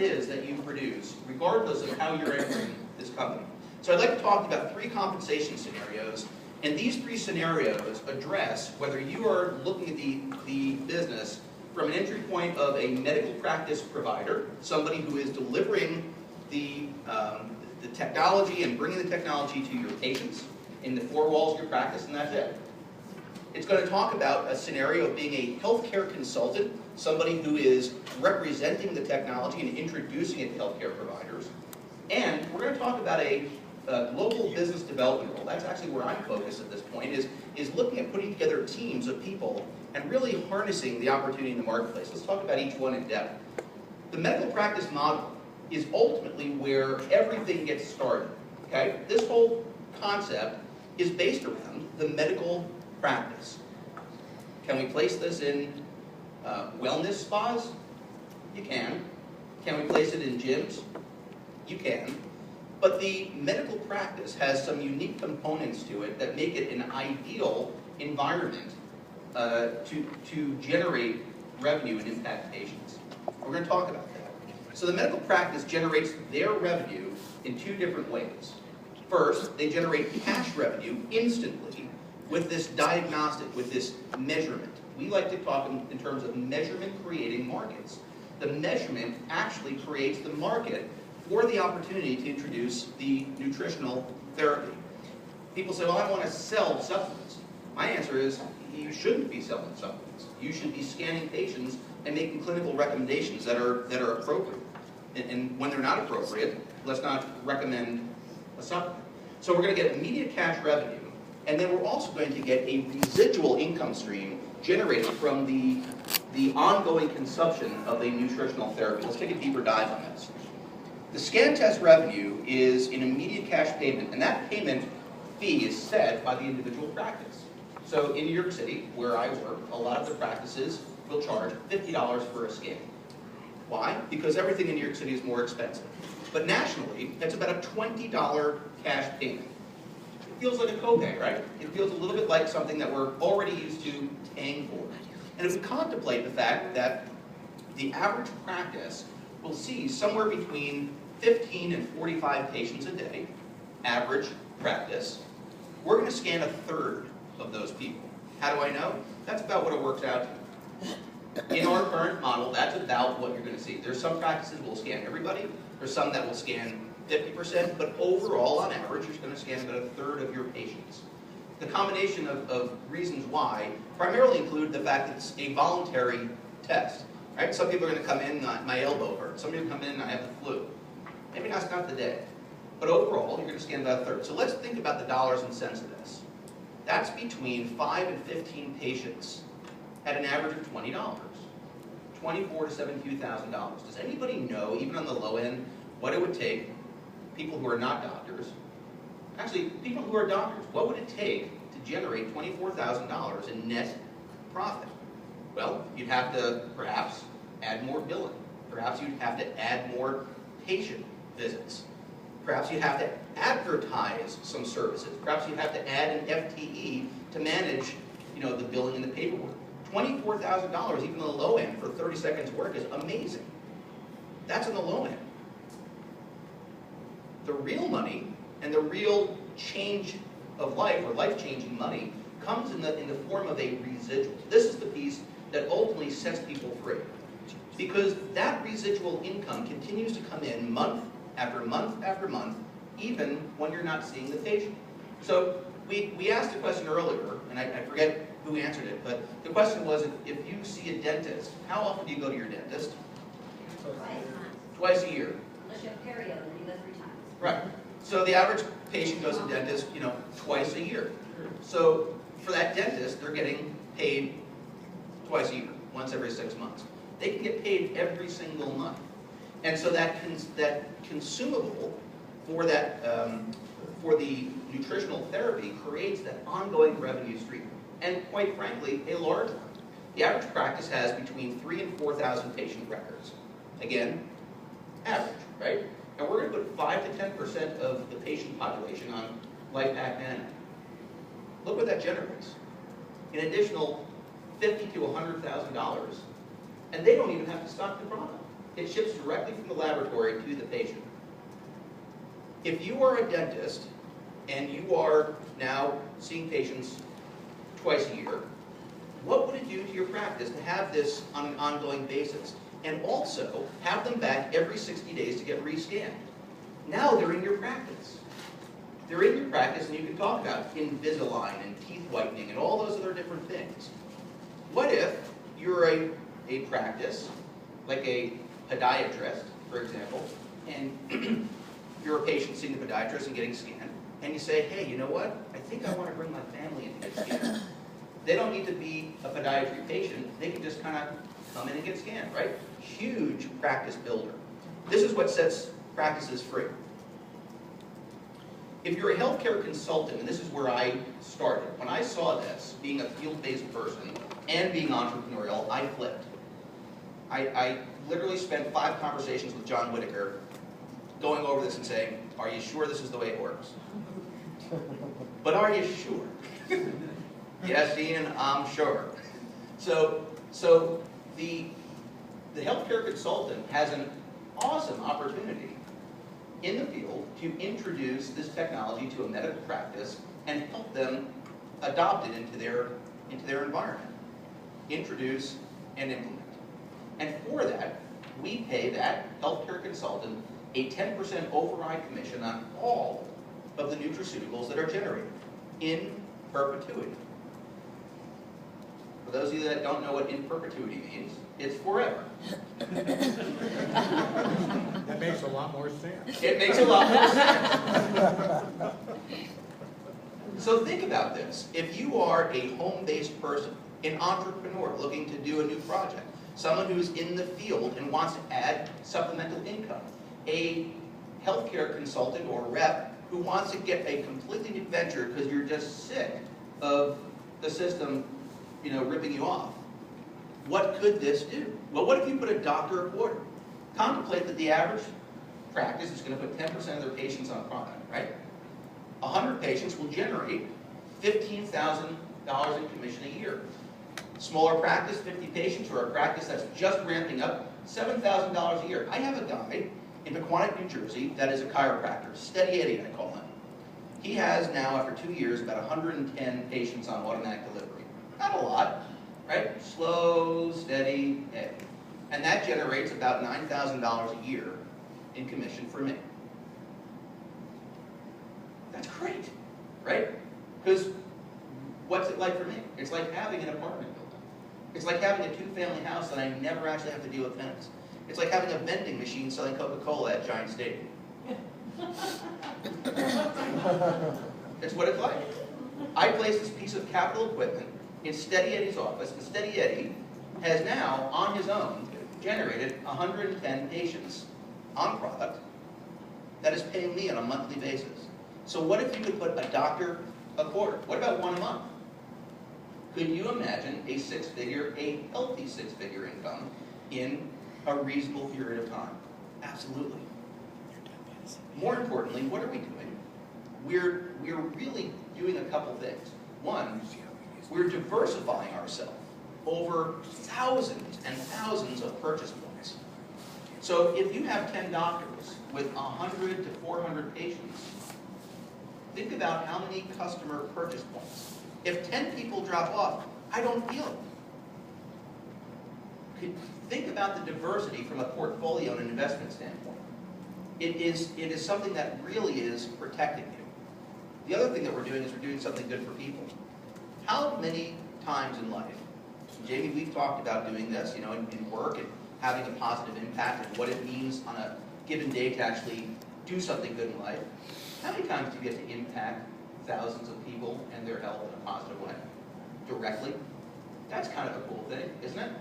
is that you produce, regardless of how you're entering this company. So I'd like to talk about 3 compensation scenarios, and these 3 scenarios address whether you are looking at the business from an entry point of a medical practice provider, somebody who is delivering the technology and bringing the technology to your patients in the 4 walls of your practice, and that's it. It's going to talk about a scenario of being a healthcare consultant, somebody who is representing the technology and introducing it to healthcare providers. And we're going to talk about a global business development role. That's actually where I'm focused at this point, is looking at putting together teams of people and really harnessing the opportunity in the marketplace. Let's talk about each one in depth. The medical practice model is ultimately where everything gets started. Okay? This whole concept is based around the medical practice. Can we place this in wellness spas? You can. Can we place it in gyms? You can. But the medical practice has some unique components to it that make it an ideal environment to generate revenue and impact patients. We're going to talk about that. So the medical practice generates their revenue in 2 different ways. First, they generate cash revenue instantly with this diagnostic, with this measurement. We like to talk in terms of measurement creating markets. The measurement actually creates the market for the opportunity to introduce the nutritional therapy. People say, well, I don't want to sell supplements. My answer is, you shouldn't be selling supplements. You should be scanning patients and making clinical recommendations that are appropriate. And when they're not appropriate, let's not recommend a supplement. So we're going to get immediate cash revenue, and then we're also going to get a residual income stream generated from the ongoing consumption of a nutritional therapy. Let's take a deeper dive on this. The scan test revenue is an immediate cash payment, and that payment fee is set by the individual practice. So in New York City, where I work, a lot of the practices will charge $50 for a scan. Why? Because everything in New York City is more expensive. But nationally, that's about a $20 cash payment. It feels like a copay, right? It feels a little bit like something that we're already used to paying for. And if we contemplate the fact that the average practice will see somewhere between 15 and 45 patients a day, average practice, we're going to scan 1/3 of those people. How do I know? That's about what it works out to. In our current model, that's about what you're going to see. There's some practices that will scan everybody. There's some that will scan 50%, but overall, on average, you're going to scan about 1/3 of your patients. The combination of reasons why primarily include the fact that it's a voluntary test. Right? Some people are going to come in, my elbow hurts. Some people come in, I have the flu. Maybe that's not the day. But overall, you're going to scan about 1/3. So let's think about the dollars and cents of this. That's between 5 and 15 patients at an average of $20. $24,000 to $72,000. Does anybody know, even on the low end, what it would take, people who are not doctors, actually, people who are doctors, what would it take to generate $24,000 in net profit? Well, you'd have to perhaps add more billing. Perhaps you'd have to add more patient visits. Perhaps you'd have to advertise some services. Perhaps you'd have to add an FTE to manage, the billing and the paperwork. $24,000, even on the low end, for 30 seconds work is amazing. That's on the low end. The real money and the real change of life, or life-changing money, comes in the form of a residual. This is the piece that ultimately sets people free. Because that residual income continues to come in month after month after month, even when you're not seeing the patient. So we asked a question earlier, and I forget who answered it, but the question was, if you see a dentist, how often do you go to your dentist? Twice a year. Unless you have perio, then you go 3 times. Right. So the average patient goes to the dentist, twice a year. So for that dentist, they're getting paid twice a year, once every 6 months. They can get paid every single month. And so that consumable for that for the nutritional therapy creates that ongoing revenue stream. And quite frankly, a large one. The average practice has between 3,000 and 4,000 patient records. Again, average, right? And we're going to put 5 to 10% of the patient population on LifePak Nano. Look what that generates. An additional $50,000 to $100,000, and they don't even have to stock the product. It ships directly from the laboratory to the patient. If you are a dentist and you are now seeing patients twice a year, what would it do to your practice to have this on an ongoing basis? And also have them back every 60 days to get re-scanned. Now they're in your practice. They're in your practice, and you can talk about Invisalign and teeth whitening and all those other different things. What if you're a practice, like a podiatrist, for example, and you're a patient seeing the podiatrist and getting scanned, and you say, hey, you know what? I think I want to bring my family in to get scanned. They don't need to be a podiatry patient. They can just kind of come in and get scanned, right? Huge practice builder. This is what sets practices free. If you're a healthcare consultant, and this is where I started, when I saw this, being a field-based person and being entrepreneurial, I flipped. I literally spent 5 conversations with John Whitaker going over this and saying, are you sure this is the way it works? But are you sure? Yes, Ian, I'm sure. So the healthcare consultant has an awesome opportunity in the field to introduce this technology to a medical practice and help them adopt it into their environment. Introduce and implement. And for that, we pay that healthcare consultant a 10% override commission on all of the nutraceuticals that are generated in perpetuity. For those of you that don't know what in perpetuity means, it's forever. That makes a lot more sense. It makes a lot more sense. So think about this. If you are a home-based person, an entrepreneur looking to do a new project, someone who's in the field and wants to add supplemental income, a healthcare consultant or rep who wants to get a completely new venture because you're just sick of the system, ripping you off. What could this do? Well, what if you put a doctor a quarter? Contemplate that the average practice is going to put 10% of their patients on product, right? 100 patients will generate $15,000 in commission a year. Smaller practice, 50 patients, or a practice that's just ramping up, $7,000 a year. I have a guy in Pequannock, New Jersey, that is a chiropractor, Steady Eddie, I call him. He has now, after 2 years, about 110 patients on automatic delivery. Not a lot, right? Slow, steady Eddie. And that generates about $9,000 a year in commission for me. That's great, right? Because what's it like for me? It's like having an apartment building. It's like having a 2-family house that I never actually have to deal with tenants. It's like having a vending machine selling Coca-Cola at Giant Stadium. It's what it's like. I placed this piece of capital equipment in Steady Eddie's office, and Steady Eddie has now, on his own, generated 110 patients on product that is paying me on a monthly basis. So what if you could put a doctor a quarter? What about one a month? Could you imagine a healthy six-figure income in a reasonable period of time? Absolutely. More importantly, what are we doing? We're really doing a couple things. One, we're diversifying ourselves over thousands and thousands of purchase points. So if you have 10 doctors with 100 to 400 patients, think about how many customer purchase points. If 10 people drop off, I don't feel it. Think about the diversity from a portfolio and an investment standpoint. It is something that really is protecting you. The other thing that we're doing is we're doing something good for people. How many times in life, Jamie, we've talked about doing this, in work and having a positive impact and what it means on a given day to actually do something good in life. How many times do you get to impact thousands of people and their health in a positive way? Directly? That's kind of a cool thing, isn't it?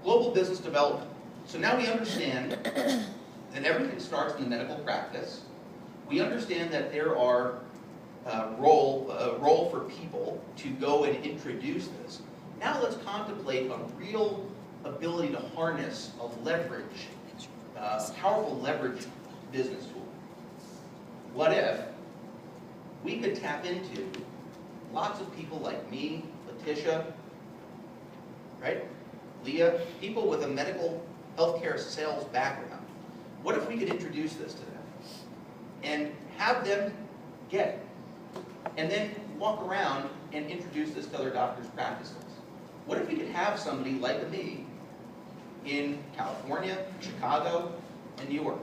Global business development. So now we understand that everything starts in the medical practice. We understand that there are role for people to go and introduce this. Now let's contemplate a real ability to harness a leverage, powerful leverage business tool. What if we could tap into lots of people like me, Letitia, right? Leah, people with a medical healthcare sales background. What if we could introduce this to them and have them get it? And then walk around and introduce this to other doctors' practices. What if we could have somebody like me in California, Chicago, and New York?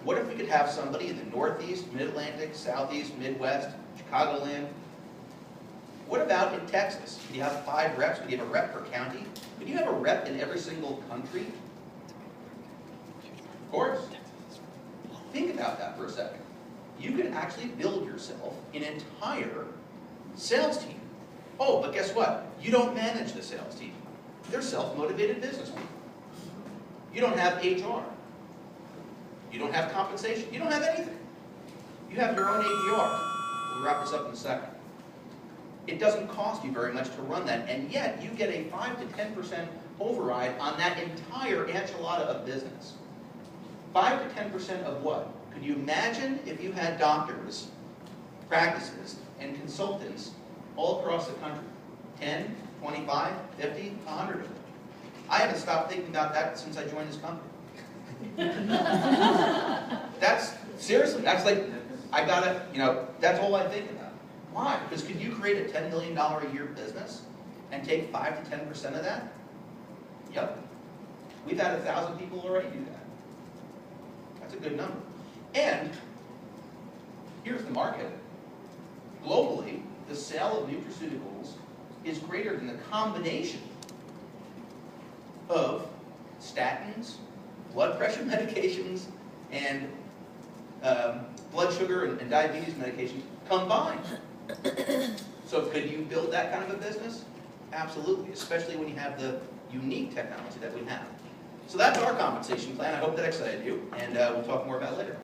What if we could have somebody in the Northeast, Mid-Atlantic, Southeast, Midwest, Chicagoland? What about in Texas? Could you have 5 reps? Could you have a rep per county? Could you have a rep in every single country? Of course. Think about that for a second. You can actually build yourself an entire sales team. Oh, but guess what? You don't manage the sales team. They're self-motivated business people. You don't have HR. You don't have compensation. You don't have anything. You have your own APR. We'll wrap this up in a second. It doesn't cost you very much to run that, and yet you get a 5 to 10% override on that entire enchilada of business. 5 to 10% of what? Could you imagine if you had doctors, practices, and consultants all across the country? 10, 25, 50, 100 of them. I haven't stopped thinking about that since I joined this company. Seriously, that's like, I gotta, that's all I think about. Why? Because could you create a $10 million a year business and take 5 to 10% of that? Yep. We've had 1,000 people already do that. That's a good number. And here's the market. Globally, the sale of nutraceuticals is greater than the combination of statins, blood pressure medications, and blood sugar and diabetes medications combined. So could you build that kind of a business? Absolutely, especially when you have the unique technology that we have. So that's our compensation plan. I hope that excited you, and we'll talk more about it later.